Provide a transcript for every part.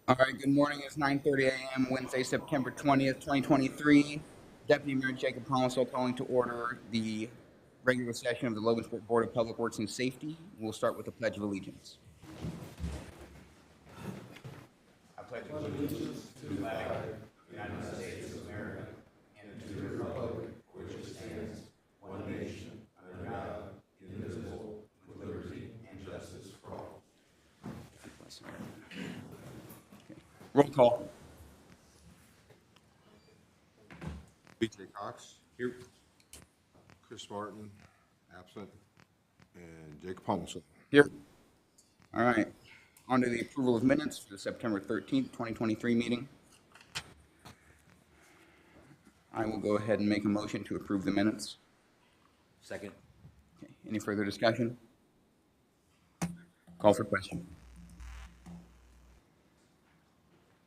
All right, good morning. It's 9:30 a.m. Wednesday, September 20th, 2023. Deputy Mayor Jacob Collinsall calling to order the regular session of the Logansport Board of Public Works and Safety. We'll start with the Pledge of Allegiance. I pledge allegiance. Roll call. BJ Cox. Here. Chris Martin, absent. And Jacob Holmes. Here. All right. On to the approval of minutes for the September 13th, 2023 meeting. I will go ahead and make a motion to approve the minutes. Second. Okay. Any further discussion? Call for question.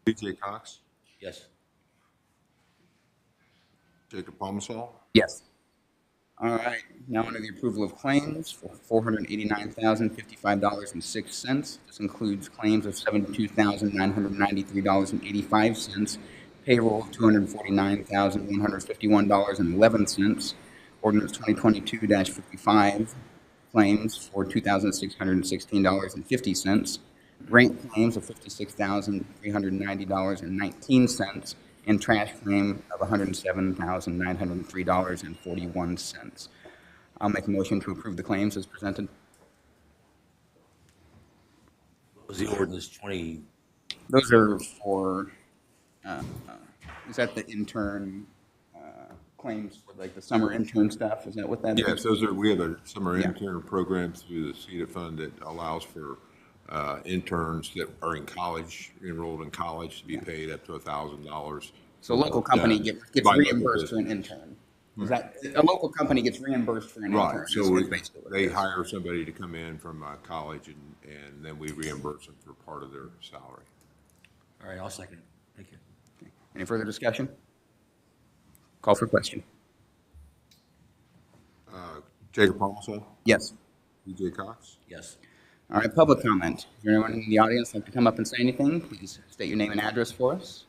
BJ Cox. Yes. Jacob Palmasol. Yes. All right, now under the approval of claims for $489,055.06. This includes claims of $72,993.85, payroll of $249,151.11, ordinance 2022-55 claims for $2,616.50, grant claims of $56,390.19, and trash claim of $107,903.41. I'll make a motion to approve the claims as presented. What was the ordinance 20? Those are for, is that the intern claims for like the summer intern stuff? Is that what that is? Yes, we have a summer Yeah. intern program through the CETA fund that allows for interns that are in college, enrolled in college, to be paid up to $1,000. So a local company gets by local reimbursed for an intern. Is that, a local company gets reimbursed for an intern? Right, is so basically what it they is. hire somebody to come in from college and then we reimburse them for part of their salary. All right, I'll second it. Thank you. Any further discussion? Call for question. Jacob Palmasol. Yes. BJ Cox. Yes. All right, public comment. Is there anyone in the audience like to come up and say anything? Please state your name and address for us.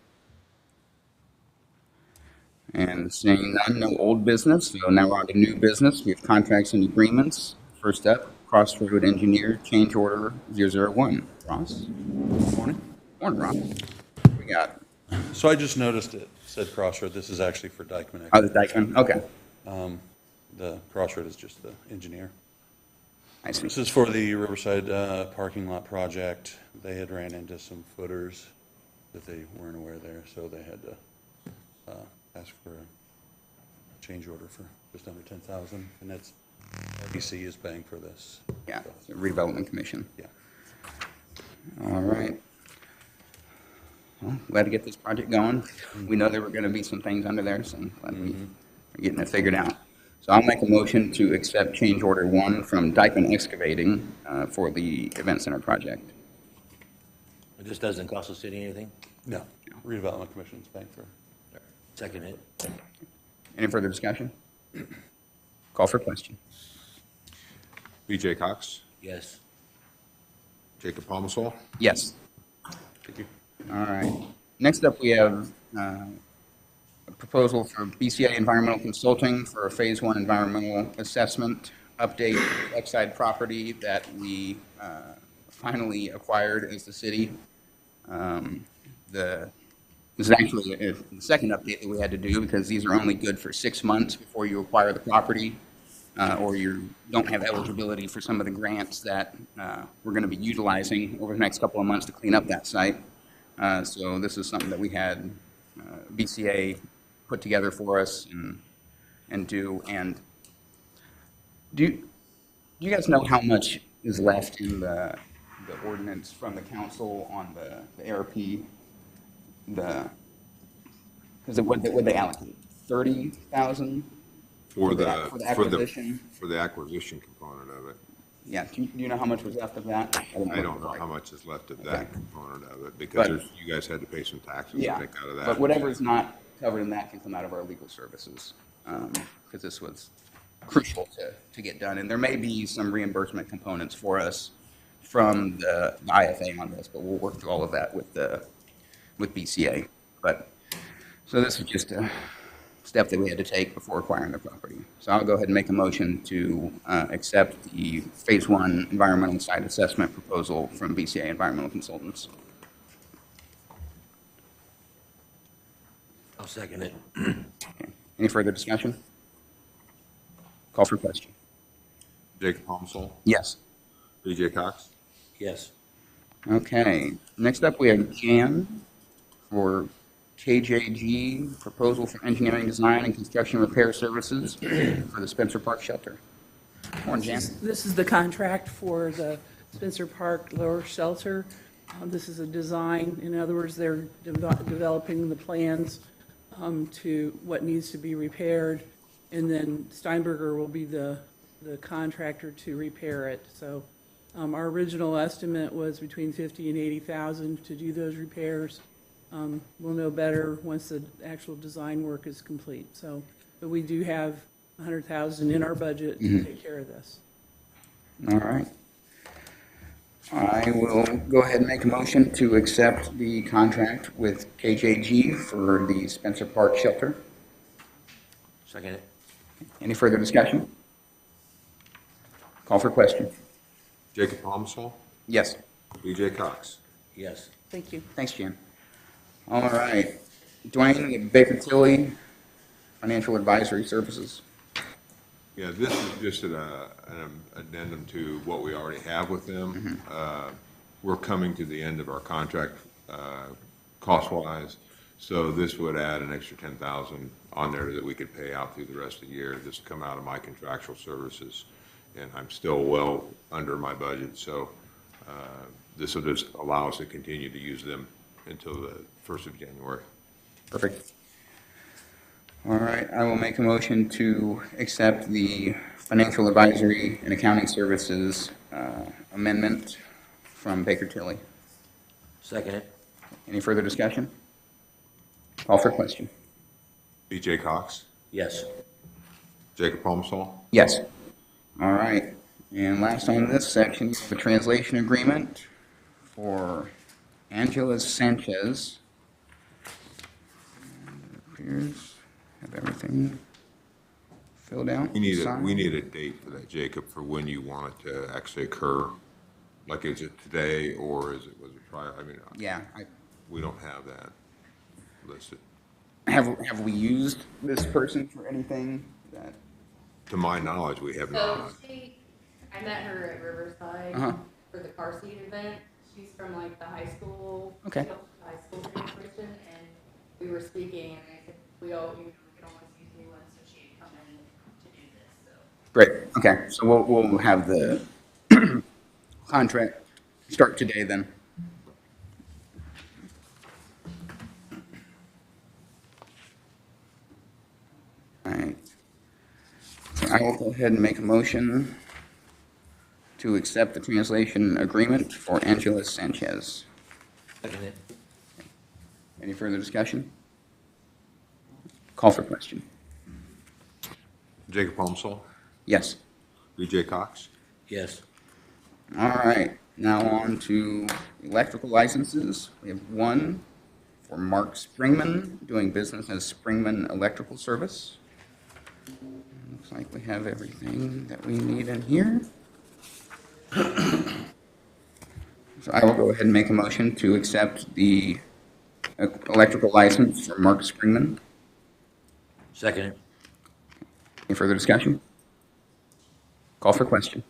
And seeing none, no old business. So now we're on to new business. We have contracts and agreements. First up, Crossroad Engineer Change Order 001. Ross? Morning. Morning, Ross. We got, So I just noticed it said Crossroad. This is actually for Dykeman. oh, the Dykeman. Okay. The Crossroad is just the engineer. I see. This is for the Riverside parking lot project. They had ran into some footers that they weren't aware there, so they had to ask for a change order for just under 10,000, and that's RBC is paying for this. Yeah, the Redevelopment Commission. Yeah. All right. Well, glad to get this project going. We know there were going to be some things under there, so I'm glad we're getting it figured out. So I'll make a motion to accept change order 1 from Dykeman Excavating for the Event Center project. This doesn't cost the city anything? No, Redevelopment Commission is paying for it. Second it. Any further discussion? Call for question. BJ Cox. Yes. Jacob Palmasol. Yes. Thank you. All right. Next up, we have a proposal for BCA Environmental Consulting for a Phase 1 environmental assessment update Lakeside property that we finally acquired as the city. This is actually the second update that we had to do because these are only good for 6 months before you acquire the property or you don't have eligibility for some of the grants that we're going to be utilizing over the next couple of months to clean up that site. So this is something that we had BCA put together for us and do. And do you guys know how much is left in the ordinance from the council on the ARP? Because what they allocate? 30,000 For the the acquisition? For the acquisition component of it. Yeah. Do you know how much was left of that? I don't know how much is left of that Okay. component of it, But- because you guys had to pay some taxes, I Yeah, think, out of that. but whatever is not covered in that can come out of our legal services, because this was crucial to get done. And there may be some reimbursement components for us from the IFA on this, but we'll work through all of that with the with BCA. But, so this is just a step that we had to take before acquiring the property. So I'll go ahead and make a motion to accept the Phase 1 environmental site assessment proposal from BCA Environmental Consultants. I'll second it. Okay. Any further discussion? Call for question. Jacob Palmsall, Yes. BJ Cox, Yes. Okay, next up, we have Jan for KJG, proposal for engineering, design, and construction repair services for the Spencer Park Shelter. Morning, Jan. This is the contract for the Spencer Park Lower Shelter. This is a design, in other words, they're developing the plans to what needs to be repaired, and then Steinberger will be the contractor to repair it. So our original estimate was between 50 and 80,000 to do those repairs. We'll know better once the actual design work is complete. So, but we do have 100,000 in our budget to take care of this. All right. I will go ahead and make a motion to accept the contract with KJG for the Spencer Park Shelter. Second it. Any further discussion? Call for question. Jacob Palmsall, Yes. BJ Cox. Yes. Thank you. Thanks, Jan. All right. Dwayne, Baker Tilly, Financial Advisory Services. Yeah, this is just an addendum to what we already have with them. We're coming to the end of our contract cost-wise, so this would add an extra 10,000 on there that we could pay out through the rest of the year. This will come out of my contractual services, and I'm still well under my budget, so this will just allow us to continue to use them until the 1st of January. Perfect. All right, I will make a motion to accept the Financial Advisory and Accounting Services amendment from Baker Tilly. Second it. Any further discussion? Call for question. BJ Cox, Yes. Jacob Palmsall, Yes. All right, and last on this section, the translation agreement for Angela Sanchez. And it appears have everything filled out. signed. we need a date for that, Jacob, for when you want it to actually occur. Like, is it today, or was it prior? I mean, Yeah, we don't have that listed. have we used this person for anything that? To my knowledge, we have So not. I met her at Riverside Uh-huh. for the car seat event. She's from like the high school. Okay. The high school administration, and we were speaking, and I said, we could always use new ones, so she had come in to do this, so. Great, okay, so we'll have the contract start today then. All right. So I will go ahead and make a motion to accept the translation agreement for Angela Sanchez. Second it. Any further discussion? Call for question. Jacob Palmsall, Yes. BJ Cox, Yes. All right, now on to electrical licenses. We have one for Mark Springman, doing business as Springman Electrical Service. Looks like we have everything that we need in here. So I will go ahead and make a motion to accept the electrical license for Mark Springman. Second it. Any further discussion? Call for question.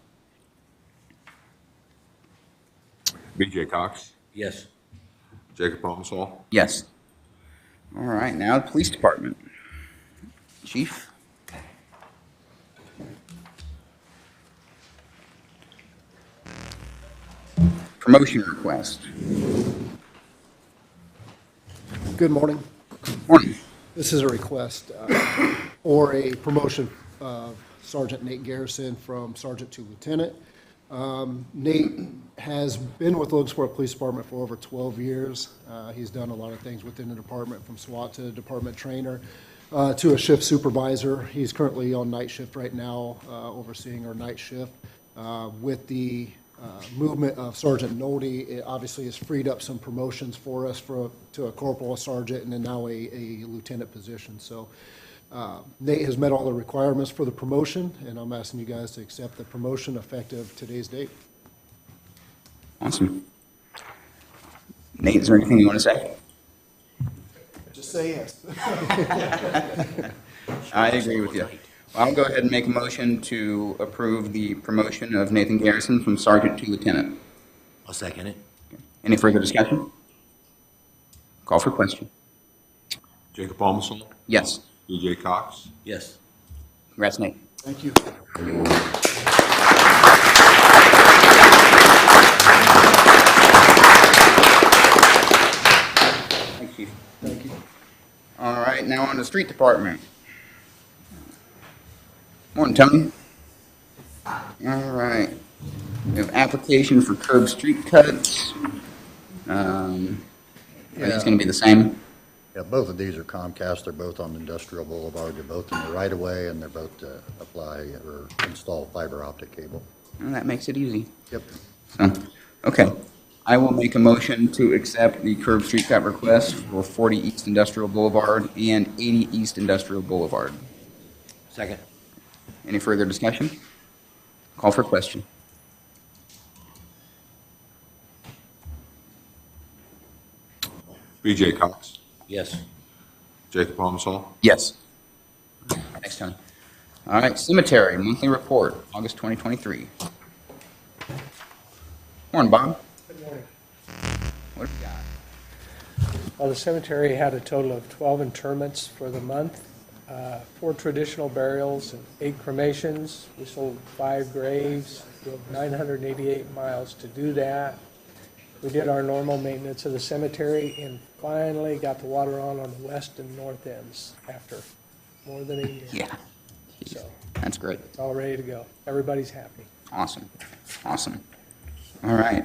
BJ Cox, Yes. Jacob Palmsall, Yes. All right, now the police department. Chief? Promotion request. Good morning. Morning. This is a request or a promotion of Sergeant Nate Garrison from sergeant to lieutenant. Nate has been with Logansport Police Department for over 12 years. He's done a lot of things within the department, from SWAT to department trainer to a shift supervisor. He's currently on night shift right now, overseeing our night shift. With the movement of Sergeant Nody, it obviously has freed up some promotions for us to a corporal, a sergeant, and then now a lieutenant position. So Nate has met all the requirements for the promotion, and I'm asking you guys to accept the promotion effective today's date. Awesome. Nate, is there anything you want to say? Just say yes. I agree with you. Well, I'll go ahead and make a motion to approve the promotion of Nathan Garrison from sergeant to lieutenant. I'll second it. Any further discussion? Call for question. Jacob Palmsall, Yes. BJ Cox, Yes. Congrats, Nate. Thank you. Thanks, Chief. Thank you. All right, now on to street department. Morning, Tony. All right. We have application for curb street cuts. Are these going to be the same? Yeah, both of these are Comcast. They're both on Industrial Boulevard. They're both in the right of way, and they're both to apply or install fiber optic cable. Well, that makes it easy. Yep. So, okay. I will make a motion to accept the curb street cut request for 40 East Industrial Boulevard and 80 East Industrial Boulevard. Second. Any further discussion? Call for question. BJ Cox, Yes. Jacob Palmsall, Yes. Thanks, Tony. All right, cemetery monthly report, August 2023. Morning, Bob. Good morning. What have we got? Well, the cemetery had a total of 12 interments for the month, 4 traditional burials and 8 cremations. We sold 5 graves, drove 988 miles to do that. We did our normal maintenance of the cemetery and finally got the water on the west and north ends after more than a year. Yeah. So That's great. it's all ready to go. Everybody's happy. Awesome. Awesome. All right.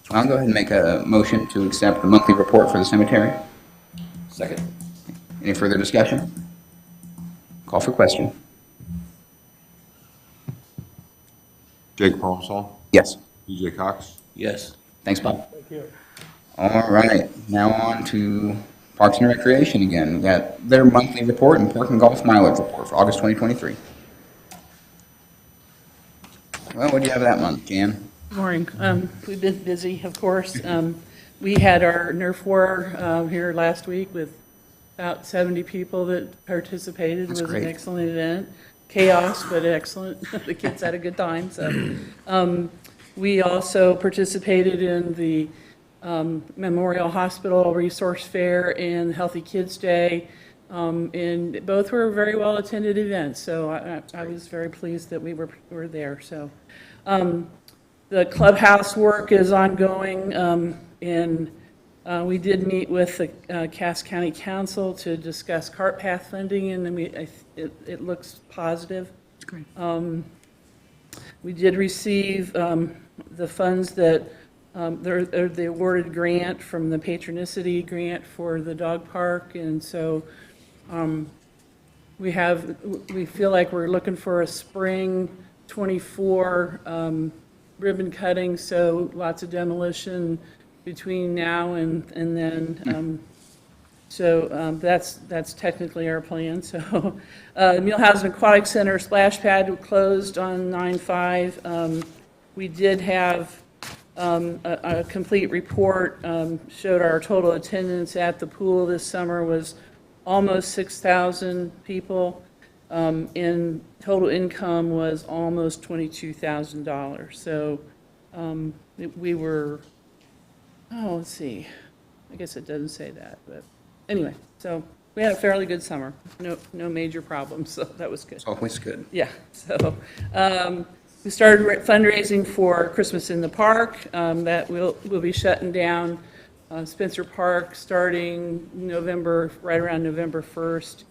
Well, I'll go ahead and make a motion to accept the monthly report for the cemetery. Second. Any further discussion? Call for question. Jacob Palmsall, Yes. BJ Cox, Yes. Thanks, Bob. Thank you. All right. Now on to Parks and Recreation again. We got their monthly report and Park and Golf mileage report for August 2023. Well, what do you have that month, Jan? Morning. We've been busy, of course. We had our Nerf War here last week with about 70 people that participated. It That's was great. an excellent event. Chaos, but excellent. The kids had a good time, so. We also participated in the Memorial Hospital Resource Fair and Healthy Kids Day. And both were very well-attended events, so I was very pleased that we were there, so. The clubhouse work is ongoing, and we did meet with the Cass County Council to discuss cart path funding, and it looks positive. Great. We did receive the funds that, the awarded grant from the Patronicity grant for the dog park, and so we feel like we're looking for a spring 24 ribbon cutting, so lots of demolition between now and then. So that's technically our plan. So Muehlhausen Aquatic Center splash pad closed on 9/5. We did have a complete report, showed our total attendance at the pool this summer was almost 6,000 people. And total income was almost $22,000. So we were, let's see, I guess it doesn't say that, but anyway, so we had a fairly good summer. No major problems, so that was good. It's always good. Yeah, so we started fundraising for Christmas in the Park. That we'll be shutting down Spencer Park starting right around November 1st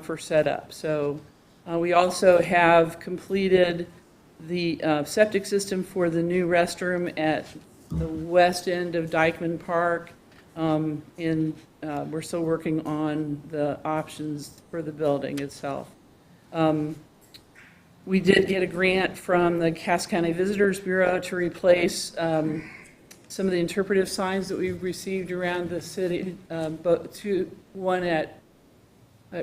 for setup. So we also have completed the septic system for the new restroom at the west end of Dykeman Park. And we're still working on the options for the building itself. We did get a grant from the Cass County Visitors Bureau to replace some of the interpretive signs that we've received around the city, one at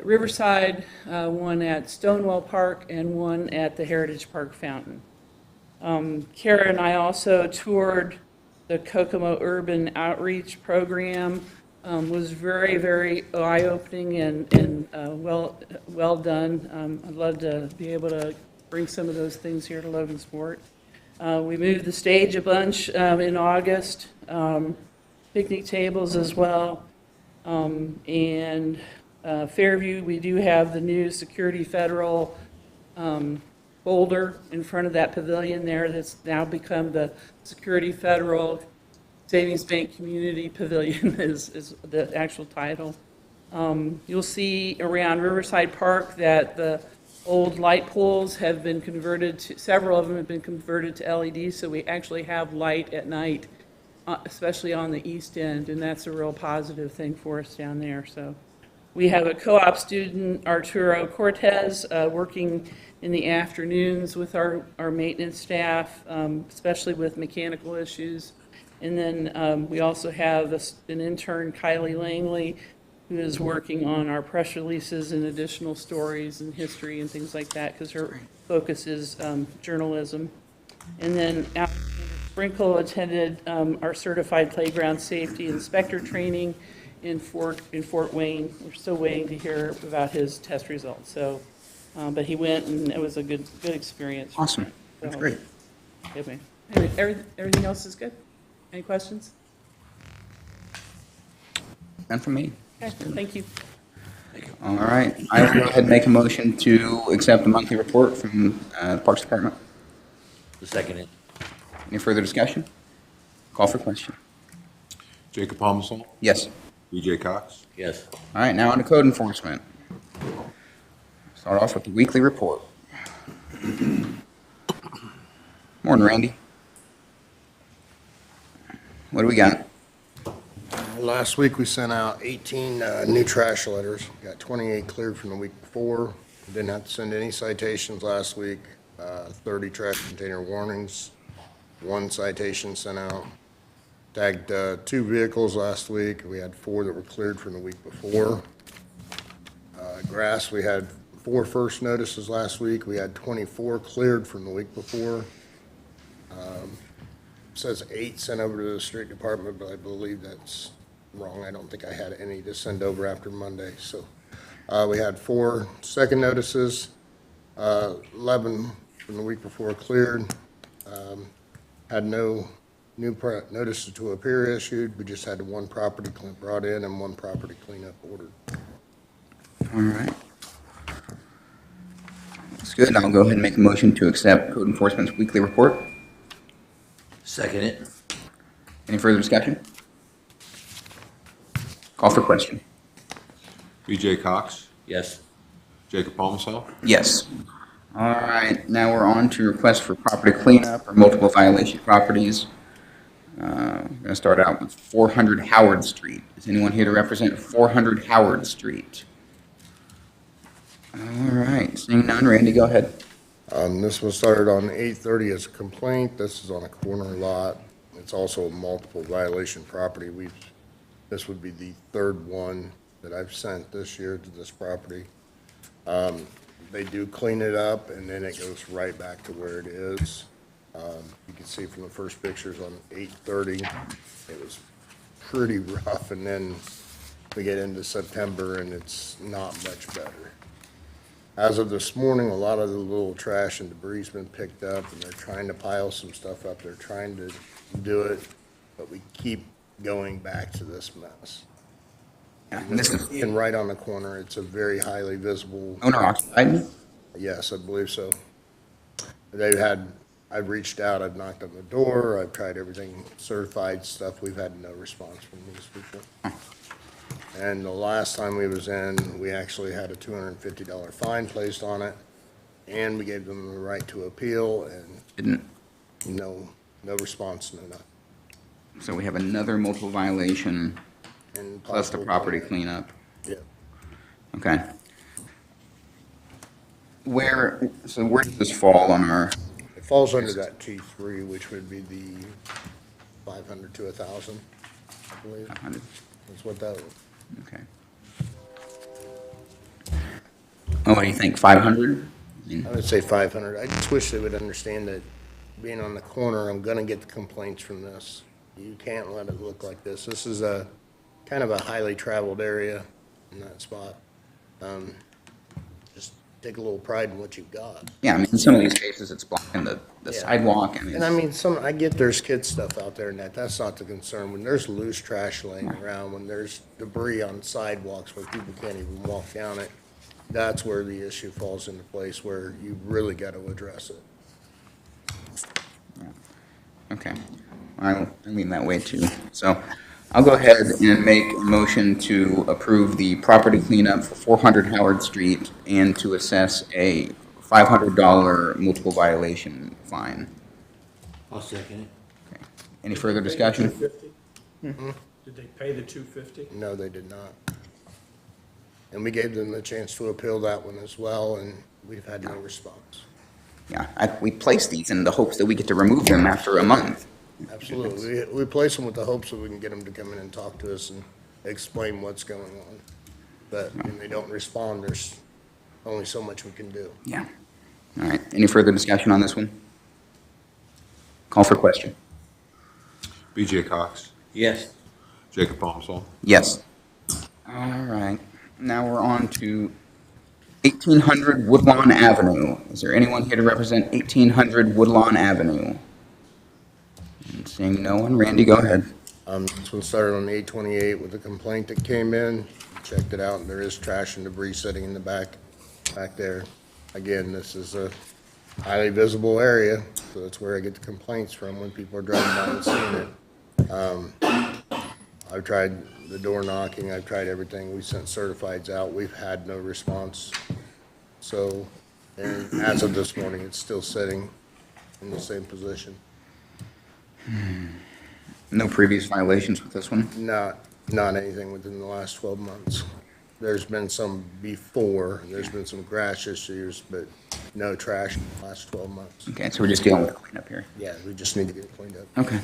Riverside, one at Stonewall Park, and one at the Heritage Park Fountain. Kara and I also toured the Kokomo Urban Outreach Program. Was very, very eye-opening and well done. I'd love to be able to bring some of those things here to Logansport. We moved the stage a bunch in August, picnic tables as well. And Fairview, we do have the new Security Federal boulder in front of that pavilion there that's now become the Security Federal Savings Bank Community Pavilion is the actual title. You'll see around Riverside Park that the old light poles have been converted to, several of them have been converted to LED, so we actually have light at night, especially on the east end, and that's a real positive thing for us down there. So we have a co-op student, Arturo Cortez, working in the afternoons with our maintenance staff, especially with mechanical issues. And then we also have an intern, Kylie Langley, who is working on our press releases and additional stories and history and things like that, because her focus is journalism. And then Alexander Sprinkle attended our certified playground safety inspector training in Fort Wayne. We're still waiting to hear about his test results. So, but he went, and it was a good experience. Awesome. That's great. Okay. Everything else is good? Any questions? None from me. Okay, thank you. All right. I will go ahead and make a motion to accept the monthly report from Parks Department. I'll second it. Any further discussion? Call for question. Jacob Palmsall, Yes. BJ Cox. Yes. All right, now on to code enforcement. Start off with the weekly report. Morning, Randy. What do we got? Last week, we sent out 18 new trash letters. Got 28 cleared from the week before. Didn't have to send any citations last week. 30 trash container warnings, 1 citation sent out. Tagged 2 vehicles last week. We had 4 that were cleared from the week before. Grass, we had 4 first notices last week. We had 24 cleared from the week before. Says 8 sent over to the street department, but I believe that's wrong. I don't think I had any to send over after Monday. So we had 4 second notices, 11 from the week before cleared. Had no new notices to appear issued. We just had 1 property brought in and 1 property cleanup ordered. All right. That's good. I'll go ahead and make a motion to accept code enforcement's weekly report. Second it. Any further discussion? Call for question. BJ Cox, Yes. Jacob Palmsall, Yes. All right, now we're on to requests for property cleanup or multiple violation properties. We're going to start out with 400 Howard Street. Is anyone here to represent 400 Howard Street? All right, seeing none, Randy, go ahead. This was started on 8/30 as a complaint. This is on a corner lot. It's also a multiple violation property. This would be the 3rd one that I've sent this year to this property. They do clean it up, and then it goes right back to where it is. You can see from the first pictures on 8/30, it was pretty rough, and then we get into September, and it's not much better. As of this morning, a lot of the little trash and debris has been picked up, and they're trying to pile some stuff up. They're trying to do it, but we keep going back to this mess. Yeah, and this is And right on the corner, it's a very highly visible, owner occupied. yes, I believe so. I've reached out, I've knocked on the door, I've tried everything certified stuff. We've had no response from these people. And the last time we was in, we actually had a $250 fine placed on it, and we gave them the right to appeal, and Didn't, no response, no nothing. so we have another multiple violation And plus the possible property cleanup. Yeah. Okay. where does this fall on our, It falls under that T3, which would be the 500 to 1,000, I believe. That's what that, okay. Oh, what do you think, 500? I would say 500. I just wish they would understand that being on the corner, I'm gonna get the complaints from this. You can't let it look like this. This is a kind of a highly traveled area in that spot. Just take a little pride in what you've got. Yeah, I mean, in some of these cases, it's blocking the Yeah. sidewalk, and And I it's, mean, I get there's kid stuff out there and that's not the concern. When there's loose trash laying around, when there's debris on sidewalks where people can't even walk down it, that's where the issue falls into place, where you really got to address it. okay. I lean that way too. So I'll go ahead and make a motion to approve the property cleanup for 400 Howard Street and to assess a $500 multiple violation fine. I'll second it. Any further discussion? Did they pay the $250? No, they did not. And we gave them the chance to appeal that one as well, and we've had no response. Yeah, we placed these in the hopes that we get to remove them after a month. Absolutely. We place them with the hopes that we can get them to come in and talk to us and explain what's going on. But when they don't respond, there's only so much we can do. Yeah. All right. Any further discussion on this one? Call for question. BJ Cox, Yes. Jacob Palmsall, Yes. All right. Now we're on to 1800 Woodlawn Avenue. Is there anyone here to represent 1800 Woodlawn Avenue? And seeing no one, Randy, go ahead. This one started on 8/28 with a complaint that came in, checked it out, and there is trash and debris sitting in the back there. Again, this is a highly visible area, so that's where I get the complaints from when people are driving by and seeing it. I've tried the door knocking, I've tried everything, we sent certifieds out, we've had no response. So, and as of this morning, it's still sitting in the same position. No previous violations with this one? Not anything within the last 12 months. There's been some before, there's been some grass issues, but no trash in the last 12 months. Okay, so we're just dealing with the cleanup here. Yeah, we just need to get it cleaned up. Okay.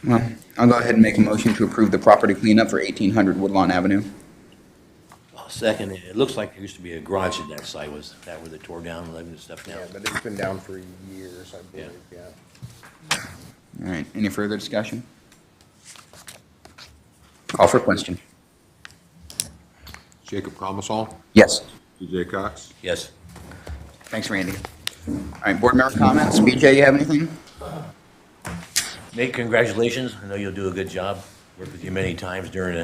Well, I'll go ahead and make a motion to approve the property cleanup for 1800 Woodlawn Avenue. I'll second it. It looks like there used to be a garage at that site. Was that where they tore down, leaving the stuff down? Yeah, but it's been down for years, I believe, yeah. All right. Any further discussion? Call for question. Jacob Palmsall, Yes. BJ Cox. Yes. Thanks, Randy. All right, board member comments. BJ, you have anything? Nate, congratulations. I know you'll do a good job. Worked with you many times during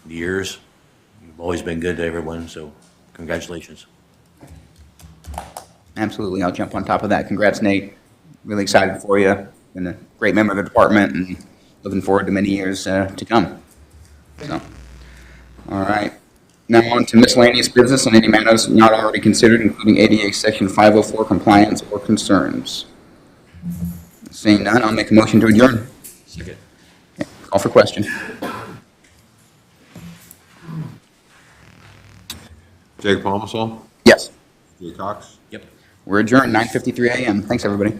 the years. You've always been good to everyone, so congratulations. Absolutely. I'll jump on top of that. Congrats, Nate. Really excited for you. Been a great member of the department and looking forward to many years to come. So, all right. Now on to miscellaneous business and any matters not already considered, including ADA Section 504 compliance or concerns. Seeing none, I'll make a motion to adjourn. Second. Call for question. Jacob Palmsall, Yes. BJ Cox. Yep. We're adjourned, 9:53 a.m. Thanks, everybody.